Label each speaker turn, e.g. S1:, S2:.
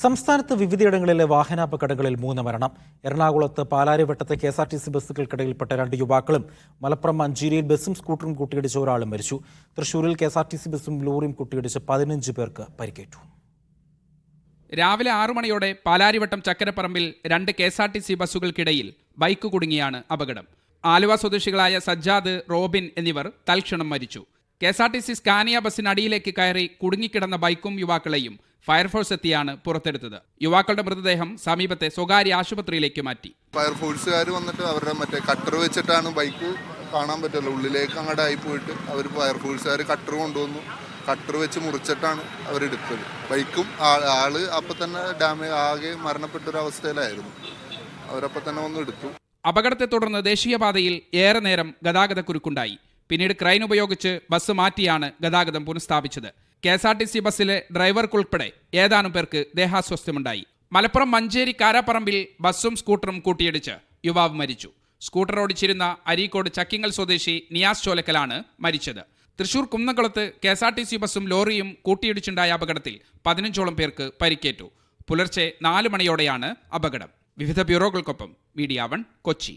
S1: സംസ്ഥാനത്ത് വിവിധയിടങ്ങളിലെ വാഹനാപകടങ്ങളിൽ 3 മരണം. എറണാകുളത്ത് പാലാരിവട്ടത്തെ KSRTC ബസ്സുകൾക്കിടയിൽപ്പെട്ട 2 യുവാക്കളും മലപ്പുറം മഞ്ചേരിയിൽ ബസ്സും സ്കൂട്ടറും കൂട്ടിയിടിച്ച് ഒരാളും മരിച്ചു. തൃശൂരിൽ KSRTC ബസ്സും ലോറിയും കൂട്ടിയിടിച്ച് 15 പേർക്ക് പരിക്കേറ്റു.
S2: രാവിലെ 6 മണിയോടെ പാലാരിവട്ടം ചക്കരപ്പറമ്പിൽ 2 KSRTC ബസ്സുകൾക്കിടയിൽ ബൈക്ക് കുടുങ്ങിയാണ് അപകടം. ആലുവ സ്വദേശികളായ സജ്ജാദ്, റോബിൻ എന്നിവർ തൽക്ഷണം മരിച്ചു. KSRTC സ്കാനിയ ബസ്സിനടിയിലേക്ക് കയറി കുടുങ്ങിക്കിടന്ന ബൈക്കും യുവാക്കളെയും ഫയർഫോഴ്സ് എത്തിയാണ് പുറത്തെടുത്തത്. യുവാക്കളുടെ മൃതദേഹം സമീപത്തെ സ്വകാര്യ ആശുപത്രിയിലേക്ക് മാറ്റി.
S3: ഫയർഫോഴ്സുകാർ വന്നിട്ട് അവരുടെ കട്ടർ വെച്ചിട്ടാണ് ബൈക്ക് കാണാൻ പറ്റില്ല, ഉള്ളിലേക്ക് അങ്ങോട്ട് ആയി പോയിട്ട് അവർ ഫയർഫോഴ്സുകാർ കട്ടർ കൊണ്ടുവന്നു. കട്ടർ വെച്ച് മുറിച്ചിട്ടാണ് അവരെടുത്തത്. ബൈക്കും ആള് അപ്പം തന്നെ ഡാമേജ് ആകെ മരണപ്പെട്ടൊരവസ്ഥയിലായിരുന്നു. അവരപ്പം തന്നെ വന്ന് എടുത്തു.
S2: അപകടത്തെ തുടർന്ന് ദേശീയപാതയിൽ ഏറെ നേരം ഗതാഗതക്കുരുക്കുണ്ടായി. പിന്നീട് ക്രെയിൻ ഉപയോഗിച്ച് ബസ് മാറ്റിയാണ് ഗതാഗതം പുനഃസ്ഥാപിച്ചത്. KSRTC ബസ്സിലെ ഡ്രൈവർക്കുൾപ്പെടെ ഏതാനും പേർക്ക് ദേഹാസ്വാസ്ഥ്യമുണ്ടായി. മലപ്പുറം മഞ്ചേരി കാരാപ്പറമ്പിൽ ബസ്സും സ്കൂട്ടറും കൂട്ടിയിടിച്ച് യുവാവ് മരിച്ചു. സ്കൂട്ടർ ഓടിച്ചിരുന്ന അരീക്കോട് ചക്കിങ്ങൽ സ്വദേശി നിയാസ് ചോലക്കലാണ് മരിച്ചത്. തൃശൂർ കുന്നംകുളത്ത് KSRTC ബസ്സും ലോറിയും കൂട്ടിയിടിച്ചുണ്ടായ അപകടത്തിൽ 15ഓളം പേർക്ക് പരിക്കേറ്റു. പുലർച്ചെ 4 മണിയോടെയാണ് അപകടം. വിവിധ ബ്യൂറോകൾക്കൊപ്പം മീഡിയ 1 കൊച്ചി.